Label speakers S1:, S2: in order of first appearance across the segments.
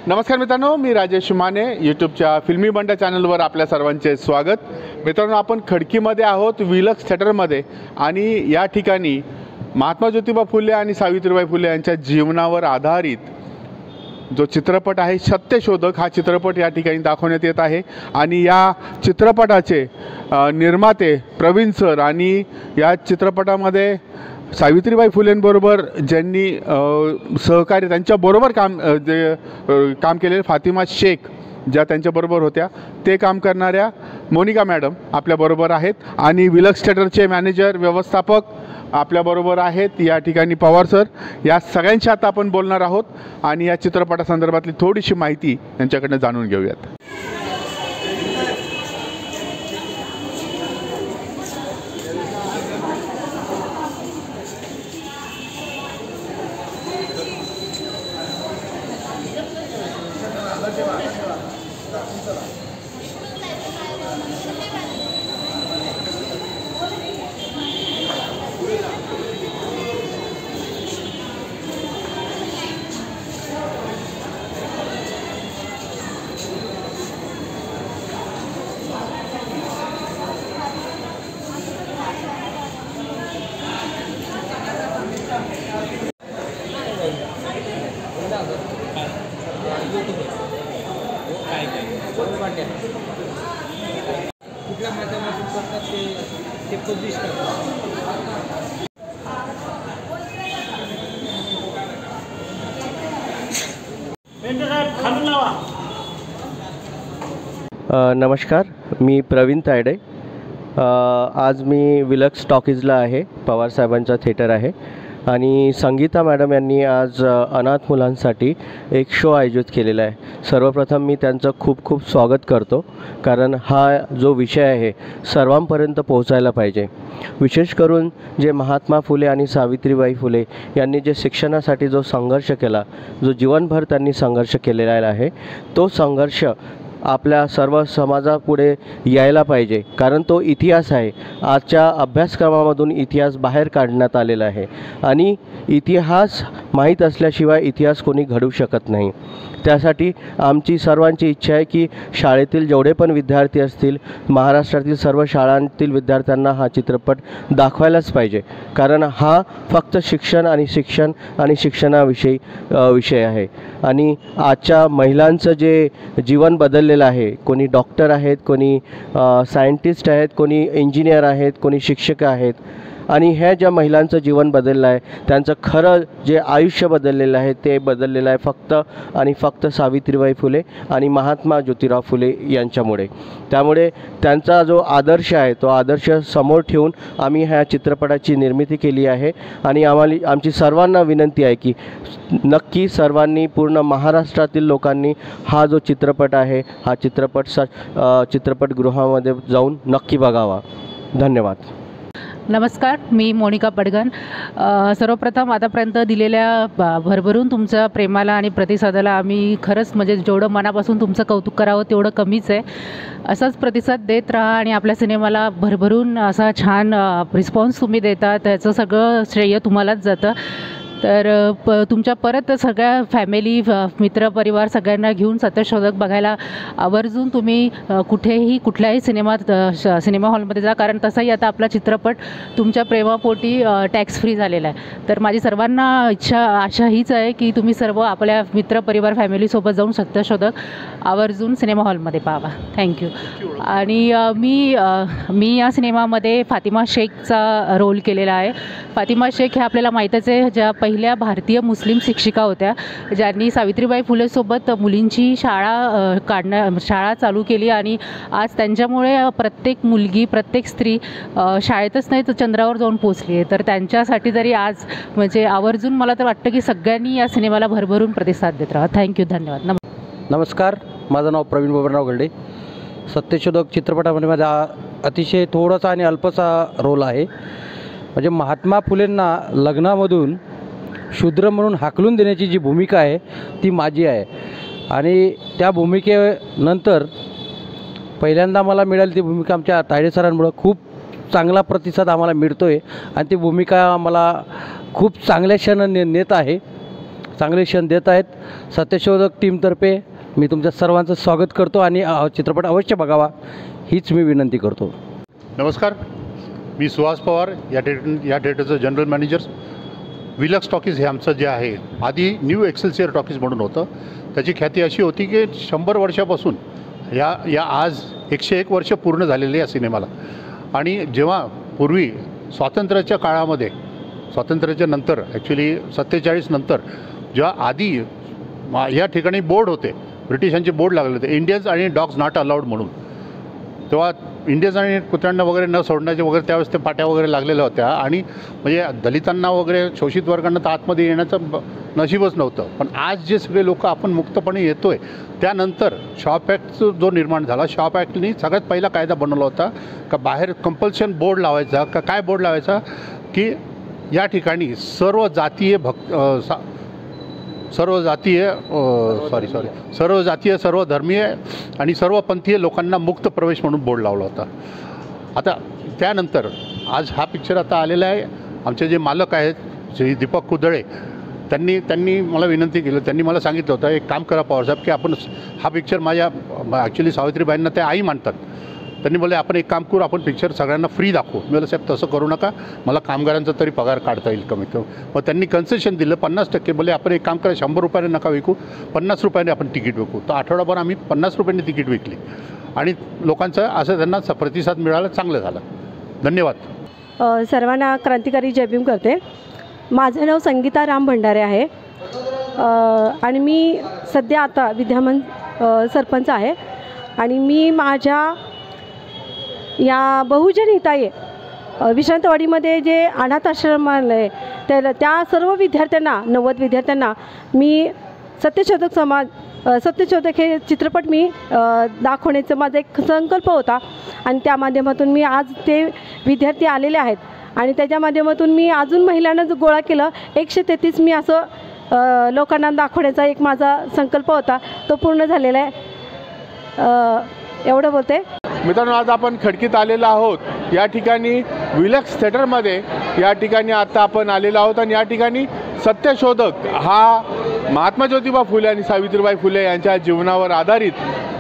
S1: नमस्कार मित्रांनो, मी राजेश माने. यूट्यूबच्या फिल्मी बंडा चॅनलवर आपल्या सर्वांचे स्वागत. मित्रांनो, आपण खडकीमध्ये आहोत, विलक्स थिएटरमध्ये. आणि या ठिकाणी महात्मा ज्योतिबा फुले आणि सावित्रीबाई फुले यांच्या जीवनावर आधारित जो चित्रपट आहे सत्यशोधक, हा चित्रपट या ठिकाणी दाखवण्यात येत आहे. आणि या चित्रपटाचे निर्माते प्रवीण सर आणि या चित्रपटामध्ये सावित्रीबाई फुलेंबरोबर ज्यांनी सहकार्य त्यांच्याबरोबर काम केलेले फातिमा शेख ज्या त्यांच्याबरोबर होत्या, ते काम करणाऱ्या मोनिका मॅडम आपल्याबरोबर आहेत. आणि विलक्स थिएटरचे मॅनेजर व्यवस्थापक आपल्याबरोबर आहेत या ठिकाणी पवार सर. या सगळ्यांशी आता आपण बोलणार आहोत आणि या चित्रपटासंदर्भातली थोडीशी माहिती त्यांच्याकडनं जाणून घेऊयात.
S2: कुठल्या माध्यमातून करतात ते पब्लिश करतात.
S3: नमस्कार, मी प्रवीण तायडे. आज मी विलक्स टॉकीजला आहे. पवार साहेबांचा थिएटर आहे आणि संगीता मॅडम यांनी आज अनाथ मुलांसाठी एक शो आयोजित केलेला आहे. सर्वप्रथम मी त्यांचं खूप खूप स्वागत करतो, कारण हा जो विषय आहे सर्वांपर्यंत पोहोचायला पाहिजे. विशेष करून जे महात्मा फुले आणि सावित्रीबाई फुले यांनी जे शिक्षणासाठी जो संघर्ष केला, जो जीवनभर त्यांनी संघर्ष केलेला आहे, तो संघर्ष आपल्या सर्व समाजापुढे यायला पाहिजे. कारण तो इतिहास आहे. आजच्या अभ्यासक्रमामधून इतिहास बाहेर काढण्यात आलेला आहे आणि इतिहास माहीत असल्याशिवाय इतिहास कोणी घडवू शकत नाही. त्यासाठी आमची सर्वांची इच्छा आहे की शाळेतील जेवढे पण विद्यार्थी असतील, महाराष्ट्रातील सर्व शाळांतील विद्यार्थ्यांना हा चित्रपट दाखवायलाच पाहिजे. कारण हा फक्त शिक्षण आणि शिक्षणाविषयी विषय आहे. आणि आजच्या महिलांचं जे जीवन बदललेलं आहे, कोणी डॉक्टर आहेत, कोणी सायंटिस्ट आहेत, कोणी इंजिनियर आहेत, कोणी शिक्षक आहेत. आणि ह्या ज्या महिलांचं जीवन बदललं आहे, त्यांचं खरं जे आयुष्य बदललेलं आहे ते बदललेलं आहे फक्त आणि फक्त सावित्रीबाई फुले आणि महात्मा ज्योतिराव फुले यांच्यामुळे. त्यामुळे त्यांचा जो आदर्श आहे तो आदर्श समोर ठेवून आम्ही ह्या चित्रपटाची निर्मिती केली आहे. आणि आमची सर्वांना विनंती आहे की नक्की सर्वांनी, पूर्ण महाराष्ट्रातील लोकांनी हा जो चित्रपट आहे हा चित्रपटगृहामध्ये जाऊन नक्की बघावा. धन्यवाद.
S4: नमस्कार, मी मोनिका पडगन. सर्वप्रथम आतापर्यंत दिलेल्या भरभरून तुमच्या प्रेमाला आणि प्रतिसादाला आम्ही खरंच म्हणजे जेवढं मनापासून तुमचं कौतुक करावं तेवढं कमीच आहे. असाच प्रतिसाद देत राहा आणि आपल्या सिनेमाला भरभरून असा छान रिस्पॉन्स तुम्ही देता, त्याचं सगळं श्रेय तुम्हालाच जातं. तर तुमच्या परत सगळ्या फॅमिली, मित्रपरिवार सगळ्यांना घेऊन सत्यशोधक बघायला आवर्जून तुम्ही कुठल्याही सिनेमा हॉलमध्ये जा. कारण तसाही आता आपला चित्रपट तुमच्या प्रेमापोटी टॅक्स फ्री झालेला आहे. तर माझी सर्वांना आशा हीच आहे की तुम्ही सर्व आपल्या मित्रपरिवार फॅमिलीसोबत जाऊन सत्यशोधक आवर्जून सिनेमा हॉलमध्ये पाहावा. थँक्यू. आणि मी या सिनेमामध्ये फातिमा शेखचा रोल केलेला आहे. फातिमा शेख हे आपल्याला माहीतच आहे, ज्या पहिल्या भारतीय मुस्लिम शिक्षिका होत्या, ज्यांनी सावित्रीबाई फुलेसोबत मुलींची शाळा चालू केली. आणि आज त्यांच्यामुळे प्रत्येक मुलगी, प्रत्येक स्त्री शाळेतच नाही तर चंद्रावर जाऊन पोचली आहे. तर त्यांच्यासाठी जरी आज म्हणजे आवर्जून मला तर वाटतं की सगळ्यांनी या सिनेमाला भरभरून प्रतिसाद देत राहा. थँक्यू. धन्यवाद.
S2: नमस्कार, माझं नाव प्रवीण बबनराव गल्डे. सत्यशोधक चित्रपटामध्ये माझा अतिशय थोडासा आणि अल्पसा रोल आहे. म्हणजे महात्मा फुलेंना लग्नामधून शूद्र म्हणून हाकलून देण्याची जी भूमिका आहे ती माझी आहे. आणि त्या भूमिकेनंतर पहिल्यांदा मला मिळाली ती भूमिका आमच्या तायडे सरांमुळं खूप चांगला प्रतिसाद आम्हाला मिळतो आहे. आणि ती भूमिका मला खूप चांगल्या क्षण नेत आहे. चांगले क्षण देत आहेत। सत्यशोधक टीमतर्फे मी तुमच्या सर्वांचं स्वागत करतो आणि हा चित्रपट अवश्य बघावा हीच मी विनंती करतो।
S5: नमस्कार, मी सुहास पवार या थिएटरचं जनरल मॅनेजर। विलक्स टॉकीज हे आमचं जे आहे आधी न्यू एक्सेलसियर टॉकीज म्हणून होतं। त्याची ख्याती अशी होती की 100 वर्षापासून या आज 101 वर्ष पूर्ण झालेले या सिनेमाला। आणि जेव्हा पूर्वी स्वातंत्र्याच्या काळामध्ये, स्वातंत्र्याच्या नंतर ॲक्च्युली 47 नंतर जेव्हा आधी या ठिकाणी बोर्ड होते, ब्रिटिशांचे बोर्ड लागले होते, इंडियन्स आणि डॉग्स नॉट अलाउड म्हणून, तेव्हा इंडियन्स आणि कुत्र्यांना वगैरे न सोडण्याचे वगैरे त्यावेळेस ते पाट्या वगैरे लागलेल्या होत्या। आणि म्हणजे दलितांना वगैरे शोषित वर्गांना तर आतमध्ये येण्याचं नशीबच नव्हतं। पण आज जे सगळे लोक आपण मुक्तपणे येतो आहे, त्यानंतर शॉप ॲक्टचा जो निर्माण झाला, शॉप ॲक्टनी सगळ्यात पहिला कायदा बनवला होता का बाहेर कंपल्शन बोर्ड लावायचा का काय बोर्ड लावायचा की या ठिकाणी सर्व जातीय सर्व धर्मीय आणि सर्व पंथीय लोकांना मुक्त प्रवेश म्हणून बोर्ड लावला होता। आता त्यानंतर आज हा पिक्चर आता आलेला आहे। आमचे जे मालक आहेत श्री दीपक कुदळे त्यांनी मला विनंती केली, त्यांनी मला सांगितलं होतं एक काम करा पवारसाहेब की आपण हा पिक्चर माझ्या सावित्रीबाईंना त्या आई मानतात, त्यांनी बोलले आपण एक काम करू, आपण पिक्चर सगळ्यांना फ्री दाखवू। मी बोलले साहेब तसं करू नका, मला कामगारांचा तरी पगार काढता येईल कमी कमी। मग त्यांनी कन्सेशन दिलं 50%। बोले आपण एक काम करा, 100 रुपयाने नका विकू, 50 रुपयाने आपण तिकीट विकू। तर आठवडाभर आम्ही 50 रुपयांनी तिकीट विकली आणि लोकांचं असं त्यांना प्रतिसाद मिळाला, चांगलं झालं। धन्यवाद।
S6: सर्वांना क्रांतिकारी जय भीम करते। माझं नाव संगीता राम भंडारे आहे आणि मी सध्या आता विद्यमान सरपंच आहे। आणि मी माझ्या या बहुजन हिताय विश्रांतवाडीमध्ये जे अनाथ आश्रम आहे त्या सर्व विद्यार्थ्यांना, 90 विद्यार्थ्यांना मी सत्यशोधक हे चित्रपट मी दाखवण्याचा माझा एक संकल्प होता। आणि त्या माध्यमातून मी आज ते विद्यार्थी आलेले आहेत आणि त्याच्या माध्यमातून मी अजून महिलांना जो गोळा केलं 133 मी असं लोकांना दाखवण्याचा एक माझा संकल्प होता, तो पूर्ण झालेला आहे। एवढं बोलते।
S1: मित्रांनो, आज आपण खडकीत आलेलो आहोत। या ठिकाणी विलक्स थिएटरमध्ये या ठिकाणी आता आपण आलेलो आहोत आणि या ठिकाणी सत्यशोधक हा महात्मा ज्योतिबा फुले आणि सावित्रीबाई फुले यांच्या जीवनावर आधारित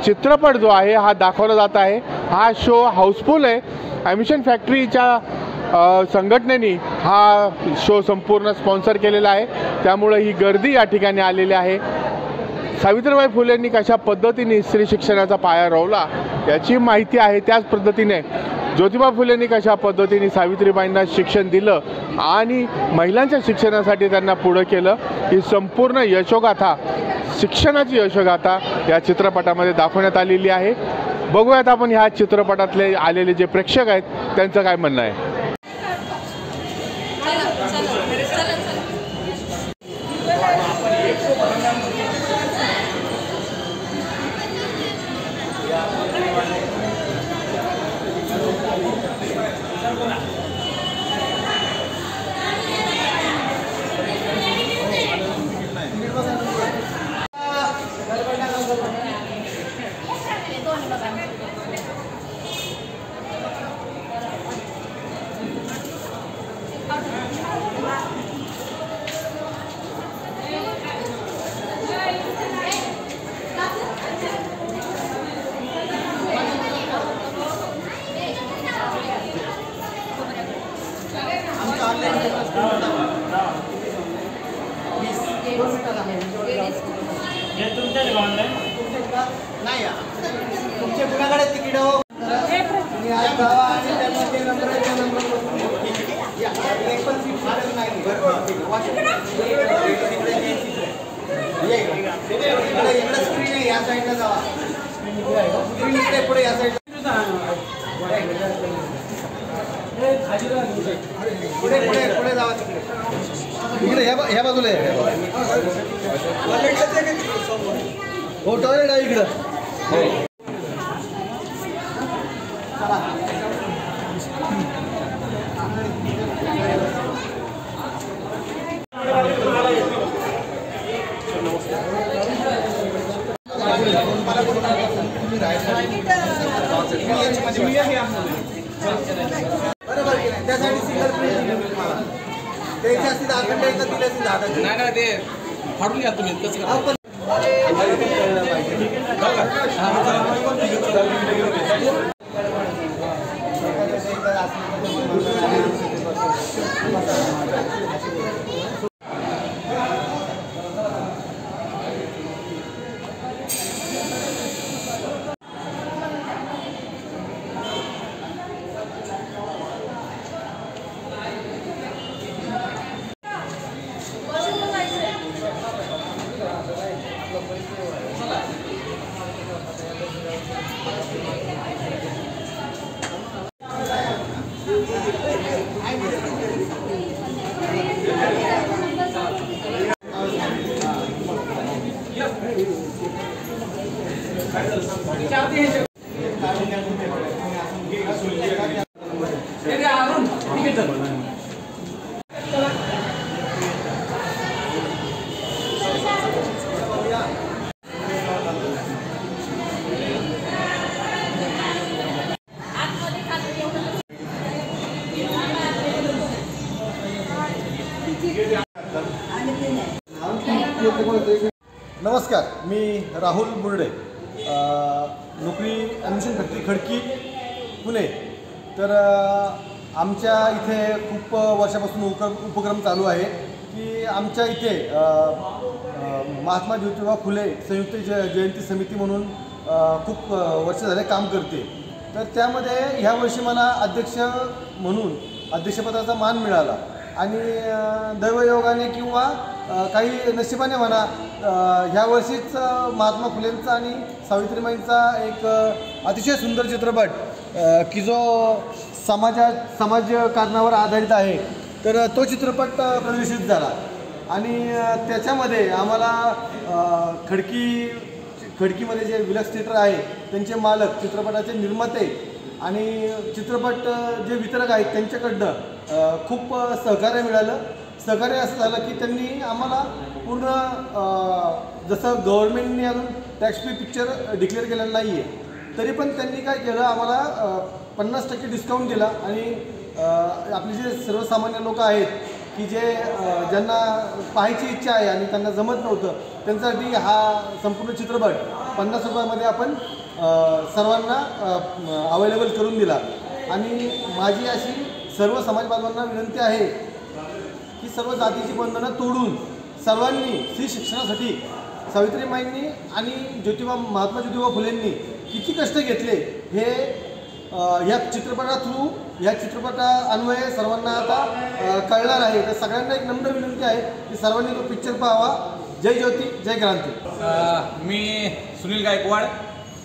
S1: चित्रपट जो आहे हा दाखवला जात आहे। हा शो हाऊसफुल आहे। ॲम्युशन फॅक्टरीच्या संघटनेने हा शो संपूर्ण स्पॉन्सर केलेला आहे, त्यामुळे ही गर्दी या ठिकाणी आलेली आहे। सावित्रीबाई फुलेंनी कशा पद्धतीने स्त्री शिक्षणाचा पाया रोवला याची माहिती आहे, त्याच पद्धतीने ज्योतिबा फुलेंनी कशा पद्धतीने सावित्रीबाईंना शिक्षण दिलं आणि महिलांच्या शिक्षणासाठी त्यांना पुढं केलं, ही संपूर्ण यशोगाथा, शिक्षणाची यशोगाथा या चित्रपटामध्ये दाखवण्यात आलेली आहे। बघूयात आपण ह्या चित्रपटातले आलेले जे प्रेक्षक आहेत त्यांचं काय म्हणणं आहे।
S7: तुमचे कुणाकडे तिकीट हो स्क्रीन आहे या साईडला जावा, स्क्रीन इकडे पुढे या साईडला पुढे पुढे पुढे जावा, तिकडे ह्या बाजूला हो टॉयलेट आहे इकडं। बरोबर त्यासाठी सिंगल प्रिंट तुम्हाला ते जास्तीत 10 घंटे दिले 10
S8: नाही ते फाडून घ्या तुम्ही कसं करा.
S9: नमस्कार, मी राहुल बुर्डे, नोकरी ॲडमिशन फॅक्टरी खडकी पुणे. तर आमच्या इथे खूप वर्षापासून उपक्रम चालू आहे की आमच्या इथे महात्मा ज्योतिबा फुले संयुक्त जयंती समिती म्हणून खूप वर्ष झाले काम करते. तर त्यामध्ये ह्या वर्षी मला अध्यक्ष म्हणून अध्यक्षपदाचा मान मिळाला आणि दैवयोगाने किंवा काही नशिबाने म्हणा ह्या वर्षीच महात्मा फुलेंचा आणि सावित्रीबाईंचा एक अतिशय सुंदर चित्रपट की जो समाजकारणावर आधारित आहे, तर तो चित्रपट प्रदर्शित झाला आणि त्याच्यामध्ये आम्हाला खडकीमध्ये जे विलक्स थिएटर आहे त्यांचे मालक, चित्रपटाचे निर्माते आणि चित्रपट जे वितरक आहेत त्यांच्याकडनं खूप सहकार्य मिळालं. सहकार्य असं झालं की त्यांनी आम्हाला पूर्ण जसं गव्हर्नमेंटने अजून टॅक्स फ्री पिक्चर डिक्लेअर केलेलं नाही आहे, तरी पण त्यांनी काय केलं, आम्हाला 50% डिस्काउंट दिला आणि आपले जे सर्वसामान्य लोक आहेत की ज्यांना पाहायची इच्छा आहे आणि त्यांना जमत नव्हतं, त्यांच्यासाठी हा संपूर्ण चित्रपट 50 रुपयामध्ये आपण सर्वांना अवेलेबल करून दिला. आणि माझी अशी सर्व समाज बांधवांना विनंती आहे की सर्व जातीची बंधनं तोडून सर्वांनी स्त्री शिक्षणासाठी सावित्रीबाईंनी आणि महात्मा ज्योतिबा फुलेंनी किती कष्ट घेतले हे ह्या चित्रपटान्वये सर्वांना आता कळणार आहे. तर सगळ्यांना एक नम्र विनंती आहे की सर्वांनी तो पिक्चर पाहावा. जय ज्योती, जय क्रांती.
S8: मी सुनील गायकवाड,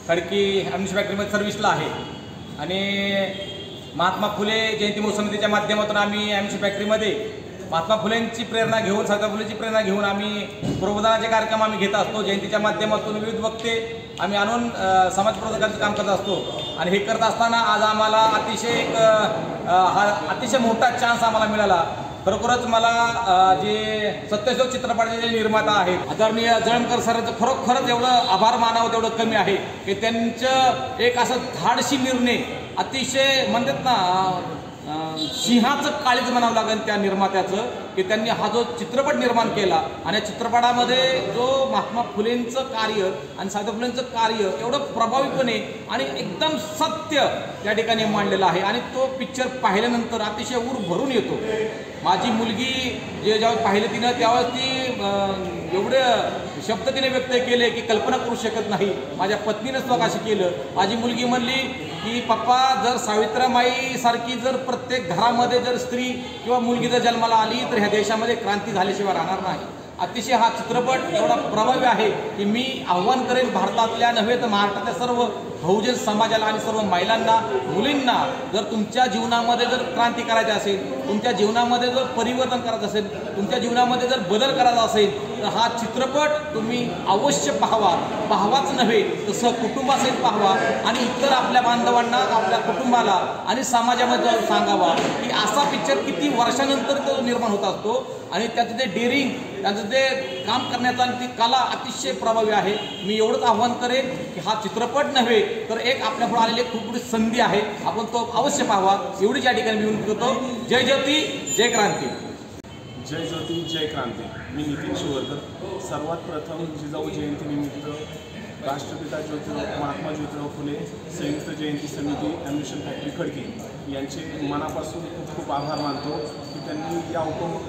S8: खडकी ॲडमिशन फॅक्टरीमध्ये सर्व्हिसला आहे आणि महात्मा फुले जयंती महोत्सव समितीच्या माध्यमातून आम्ही ॲडमिशन फॅक्टरीमध्ये महात्मा फुलेंची प्रेरणा घेऊन, सावित्रीबाई फुलेंची प्रेरणा घेऊन आम्ही प्रबोधनाचे कार्यक्रम आम्ही घेत असतो. जयंतीच्या माध्यमातून विविध वक्ते आम्ही आणून समाज प्रबोधकांचं काम करत असतो आणि हे करत असताना आज आम्हाला अतिशय मोठा चान्स आम्हाला मिळाला. खरोखरच मला जे सत्यशोक चित्रपटाचे जे निर्माता आहेत आदरणीय जळमकर सरांचं खरोखरच एवढं आभार मानावं तेवढं कमी आहे की त्यांचं एक असं धाडशी निर्णय, अतिशय म्हणतात ना सिंहाचं काळीज म्हणावं लागेल त्या निर्मात्याचं, की त्यांनी हा जो चित्रपट निर्माण केला आणि या चित्रपटामध्ये जो महात्मा फुलेंचं कार्य आणि सावित्रीबाई फुलेंचं कार्य एवढं प्रभावीपणे आणि एकदम सत्य या ठिकाणी मांडलेलं आहे आणि तो पिक्चर पाहिल्यानंतर अतिशय ऊर भरून येतो. माझी मुलगी ज्यावेळेस पाहिलं तिनं त्यावेळेस ती एवढे शब्द तिने व्यक्त केले की कल्पना करू शकत नाही. माझ्या पत्नीनं स्वतःशी केलं. माझी मुलगी म्हणली की पप्पा, जर सावित्रीबाईसारखी जर प्रत्येक घरामध्ये जर स्त्री किंवा मुलगी जर जन्माला आली तर ह्या देशामध्ये क्रांती झाल्याशिवाय राहणार नाही. अतिशय हा चित्रपट एवढा प्रभावी आहे की मी आव्हान करेन भारतातल्या नव्हे तर महाराष्ट्रातल्या सर्व बहुजन समाजाला आणि सर्व महिलांना, मुलींना, जर तुमच्या जीवनामध्ये जर क्रांती करायची असेल, तुमच्या जीवनामध्ये जर परिवर्तन करायचं असेल, तुमच्या जीवनामध्ये जर बदल करायचा असेल तर हा चित्रपट तुम्ही अवश्य पाहावाच नव्हे तर सहकुटुंबासहित पाहावा आणि इतर आपल्या बांधवांना, आपल्या कुटुंबाला आणि समाजामध्ये जाऊन सांगावा की असा पिक्चर किती वर्षानंतर तो निर्माण होत असतो आणि त्याचं ते डेअरिंग, त्याचं ते काम करण्याचा आणि ती कला अतिशय प्रभावी आहे. मी एवढंच आव्हान करेन की हा चित्रपट नव्हे तर एक आपल्यापुढे आलेली खूप मोठी संधी आहे, आपण तो अवश्य पाहावा. एवढीच या ठिकाणी मी विनंती करतो. जय ज्योती, जय क्रांती.
S10: जय ज्योती, जय क्रांती. मी नितीन शिवरकर, सर्वात प्रथम जिजाऊ जयंतीनिमित्त राष्ट्रपिता महात्मा ज्योतिराव फुले संयुक्त जयंती समिती ॲम्युनिशन फॅक्टरी खडकी यांचे मनापासून खूप खूप आभार मानतो की त्यांनी या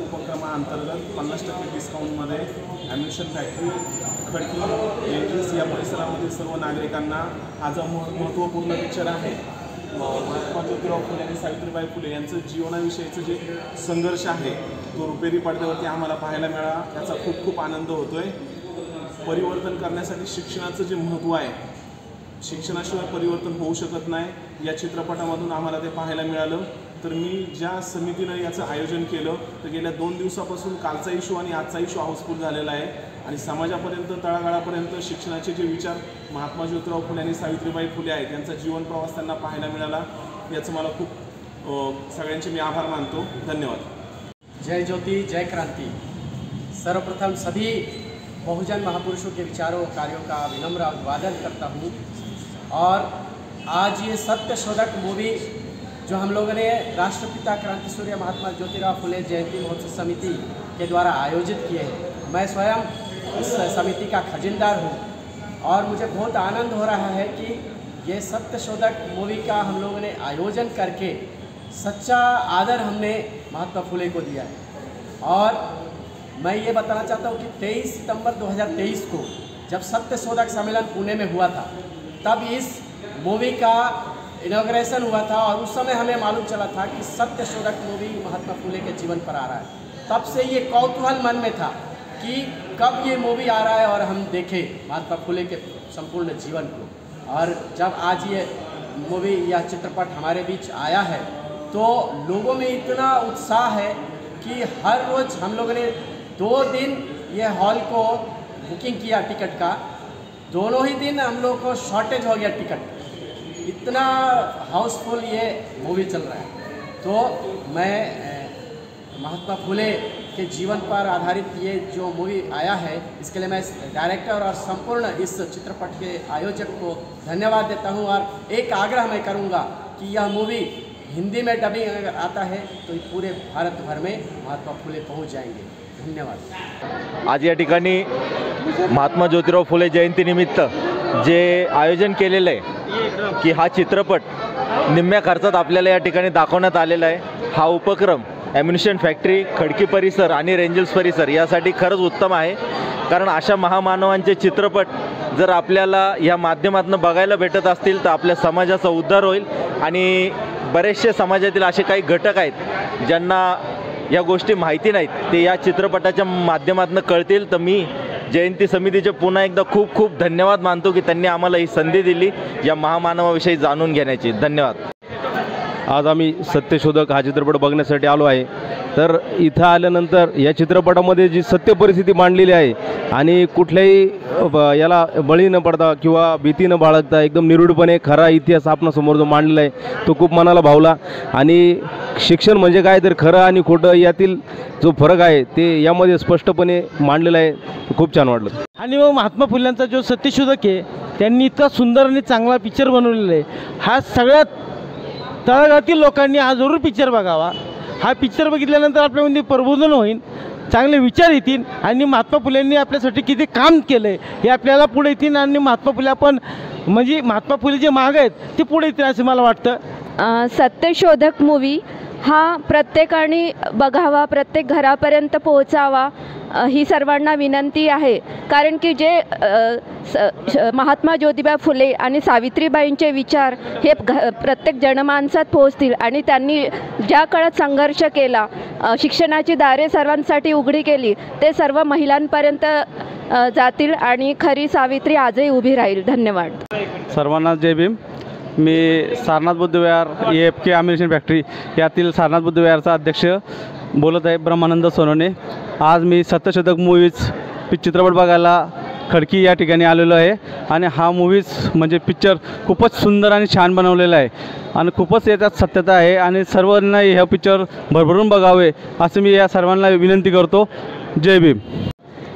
S10: उपक्रमाअंतर्गत 50% डिस्काउंटमध्ये ॲम्युनिशन फॅक्टरी खडकी एंट्रीस या परिसरामधील सर्व नागरिकांना हा जो महत्त्वपूर्ण पिक्चर आहे महात्मा ज्योतिराव फुले आणि सावित्रीबाई फुले यांचं जीवनाविषयीचं जे संघर्ष आहे तो रुपेरी पडद्यावरती आम्हाला पाहायला मिळाला, याचा खूप खूप आनंद होतो आहे. परिवर्तन करण्यासाठी शिक्षणाचं जे महत्त्व आहे, शिक्षणाशिवाय परिवर्तन होऊ शकत नाही, या चित्रपटामधून आम्हाला ते पाहायला मिळालं. तर मी ज्या समितीनं याचं आयोजन केलं तर गेल्या 2 दिवसापासून कालचा इशू आणि आजचा इशू हाऊसफुल झालेला आहे आणि समाजापर्यंत तळागाळापर्यंत शिक्षणाचे जे विचार महात्मा ज्योतिराव फुले आणि सावित्रीबाई फुले आहेत त्यांचा जीवन प्रवास त्यांना पाहायला मिळाला, याचं मला खूप सगळ्यांचे मी आभार मानतो. धन्यवाद.
S11: जय ज्योति जय क्रांति. सर्वप्रथम सभी बहुजन महापुरुषों के विचारों कार्यों का विनम्र अभिवादन करता हूँ. और आज ये सत्य शोधक मूवी जो हम लोगों ने राष्ट्रपिता क्रांति सूर्य महात्मा ज्योतिराव फुले जयंती महोत्सव समिति के द्वारा आयोजित किए हैं. मैं स्वयं इस समिति का खजिनदार हूँ और मुझे बहुत आनंद हो रहा है कि ये सत्य शोधक मूवी का हम लोगों ने आयोजन करके सच्चा आदर हमने महात्मा फुले को दिया है. और मैं ये बताना चाहता हूँ कि 23 सितंबर 2023 को जब सत्य शोधक सम्मेलन पुणे में हुआ था तब इस मूवी का इनॉग्रेशन हुआ था और उस समय हमें मालूम चला था कि सत्य शोधक मूवी महात्मा फुले के जीवन पर आ रहा है. तब से ये कौतूहल मन में था कि कब ये मूवी आ रहा है और हम देखें महात्मा फुले के संपूर्ण जीवन को. और जब आज ये मूवी या चित्रपट हमारे बीच आया है तो लोगों में इतना उत्साह है कि हर रोज़ हम लोगों ने 2 दिन ये हॉल को बुकिंग किया टिकट का. दोनों ही दिन हम लोग को शॉर्टेज हो गया टिकट, इतना हाउसफुल ये मूवी चल रहा है. तो मैं महात्मा फुले के जीवन पर आधारित ये जो मूवी आया है इसके लिए मैं डायरेक्टर और संपूर्ण इस चित्रपट के आयोजक को धन्यवाद देता हूँ. और एक आग्रह मैं करूँगा कि यह मूवी हिंदी में डबिंग अगर आता है तो पूरे भारत भर में महात्मा फुले पहुँच जाएंगे. धन्यवाद.
S12: आज या ठिकाणी महात्मा ज्योतिराव फुले जयंतीनिमित्त जे आयोजन केलेलं आहे की हा चित्रपट निम्म्या खर्चात आपल्याला या ठिकाणी दाखवण्यात आलेला आहे. हा उपक्रम ॲम्युनिशन फॅक्टरी खडकी परिसर आणि रेंजल्स परिसर यासाठी खरंच उत्तम आहे, कारण अशा महामानवांचे चित्रपट जर आपल्याला या माध्यमातून बघायला भेटत असतील तर आपल्या समाजाचा उद्धार होईल. आणि बरेचसे समाजातील असे काही घटक आहेत ज्यांना या गोष्टी माहिती नाहीत, ते या चित्रपटाच्या माध्यमातून कळतील. तर मी जयंती समितीचे पुन्हा एकदा खूप खूप धन्यवाद मानतो की त्यांनी आम्हाला ही संधी दिली या महामानवाविषयी जाणून घेण्याची. धन्यवाद.
S13: आज आम्ही सत्यशोधक हा चित्रपट बघण्यासाठी आलो आहे. तर इथं आल्यानंतर या चित्रपटामध्ये जी सत्य परिस्थिती मांडलेली आहे आणि कुठल्याही याला बळी न पडता किंवा भीती न बाळगता एकदम निरूढपणे खरा इतिहास आपणासमोर जो मांडलेला आहे तो खूप मनाला भावला. आणि शिक्षण म्हणजे काय तर खरं आणि खोटं यातील जो फरक आहे ते यामध्ये स्पष्टपणे मांडलेला आहे. खूप छान वाटलं.
S14: आणि मग महात्मा फुल्यांचा जो सत्यशोधक आहे त्यांनी इतका सुंदर आणि चांगला पिक्चर बनवलेला आहे. हा सगळ्यात तळागाळातील लोकांनी हा जरूर पिक्चर बघावा. हा पिक्चर बघितल्यानंतर आपल्यामध्ये प्रबोधन होईल, चांगले विचार येतील आणि महात्मा फुलेंनी आपल्यासाठी किती काम केलं आहे हे आपल्याला पुढे येतील. आणि महात्मा फुले आपण म्हणजे महात्मा फुले जे माग आहेत ते पुढे येतील असं मला वाटतं.
S6: सत्यशोधक मूवी हा प्रत्येकाने बघावा, प्रत्येक घरापर्यंत पोहोचावा ही सर्वांना विनंती आहे. कारण की जे महात्मा ज्योतिबा फुले आणि सावित्रीबाईंचे विचार हे प्रत्येक जनमानसात पोहोचतील आणि त्यांनी ज्या काळात संघर्ष केला, शिक्षणाची दारे सर्वांसाठी उघडी केली, ते सर्व महिलांपर्यंत जातील आणि खरी सावित्री आजही उभी राहील. धन्यवाद.
S15: सर्वांना जय भीम. मी सारनाथ बुद्धविहार AFK ॲम्युनिशन फॅक्टरी यातील सारनाथ बुद्धविहारचा अध्यक्ष बोलत आहे, ब्रह्मानंद सोनवणे. आज मी सत्यशोधक मूवीज चित्रपट बघायला खडकी या ठिकाणी आलेलो आहे आणि हा मूवीज म्हणजे पिक्चर खूपच सुंदर आणि छान बनवलेला आहे आणि खूपच याच्यात सत्यता आहे आणि सर्वांना हे पिक्चर भरभरून बघावे असं मी या सर्वांना विनंती करतो. जय भीम.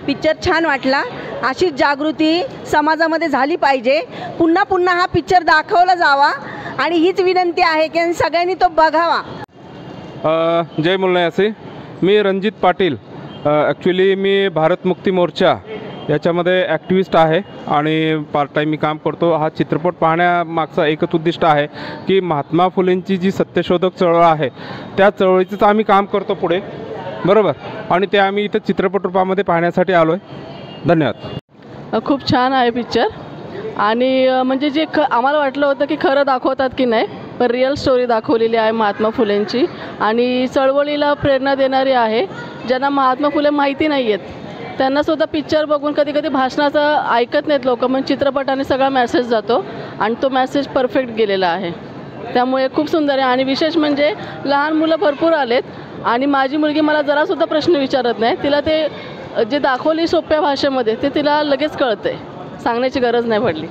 S16: पिक्चर छान वाटला. अशीच जागृती समाजामध्ये झाली पाहिजे. पुन्हा पुन्हा हा पिक्चर दाखवला जावा आणि हीच विनंती आहे की सगळ्यांनी तो बघावा.
S17: जय मुलनायासी. मी रणजित पाटील. ॲक्च्युली मी भारत मुक्ती मोर्चा याच्यामध्ये ॲक्टिव्हिस्ट आहे आणि पार्ट टाईम मी काम करतो. हा चित्रपट पाहण्यामागचा एकच उद्दिष्ट आहे की महात्मा फुलेंची जी सत्यशोधक चळवळ आहे त्या चळवळीचंच आम्ही काम करतो पुढे, बरोबर, आणि ते आम्ही इथं चित्रपटरूपामध्ये पाहण्यासाठी आलो आहे. धन्यवाद.
S18: खूप छान आहे पिक्चर आणि म्हणजे जे आम्हाला वाटलं होतं की खरं दाखवतात की नाही, पण रिअल स्टोरी दाखवलेली आहे महात्मा फुलेंची आणि चळवळीला प्रेरणा देणारी आहे. ज्यांना महात्मा फुले माहिती नाही आहेत त्यांनासुद्धा पिक्चर बघून कधी कधी भाषणाचं ऐकत नाहीत लोक, पण चित्रपटाने सगळा मेसेज जातो आणि तो मेसेज परफेक्ट गेलेला आहे. त्यामुळे खूप सुंदर आहे आणि विशेष म्हणजे लहान मुलं भरपूर आलेत आणि माझी मुलगी मला जरासुद्धा प्रश्न विचारत नाही. तिला ते जे दाखवली सोप्या भाषेमध्ये ते तिला लगेच कळते, सांगण्याची गरज नाही पडली.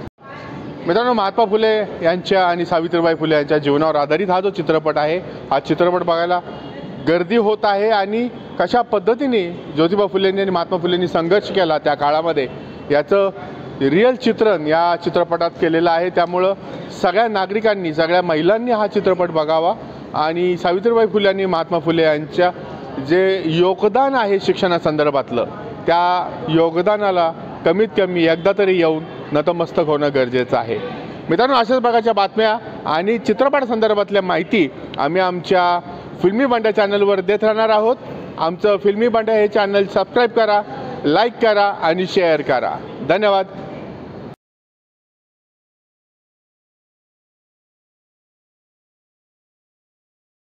S1: मित्रांनो, महात्मा फुले यांच्या आणि सावित्रीबाई फुले यांच्या जीवनावर आधारित हा जो चित्रपट आहे, हा चित्रपट बघायला गर्दी होत आहे आणि कशा पद्धतीने ज्योतिबा फुलेंनी आणि महात्मा फुलेंनी संघर्ष केला त्या काळामध्ये याचं रिअल चित्रण या चित्रपटात केलेलं आहे. त्यामुळं सगळ्या नागरिकांनी, सगळ्या महिलांनी हा चित्रपट बघावा आणि सावित्रीबाई फुले आणि महात्मा फुले यांच्या जे योगदान आहे शिक्षणासंदर्भातलं, त्या योगदानाला कमीत कमी एकदा तरी येऊन नतमस्तक होणं गरजेचं आहे. मित्रांनो, अशाच प्रकारच्या बातम्या आणि चित्रपटासंदर्भातल्या माहिती आम्ही आमच्या फिल्मी बंड्या चॅनलवर देत राहणार आहोत. आमचं फिल्मी बंड्या हे चॅनल सबस्क्राईब करा, लाईक करा आणि शेअर करा. धन्यवाद.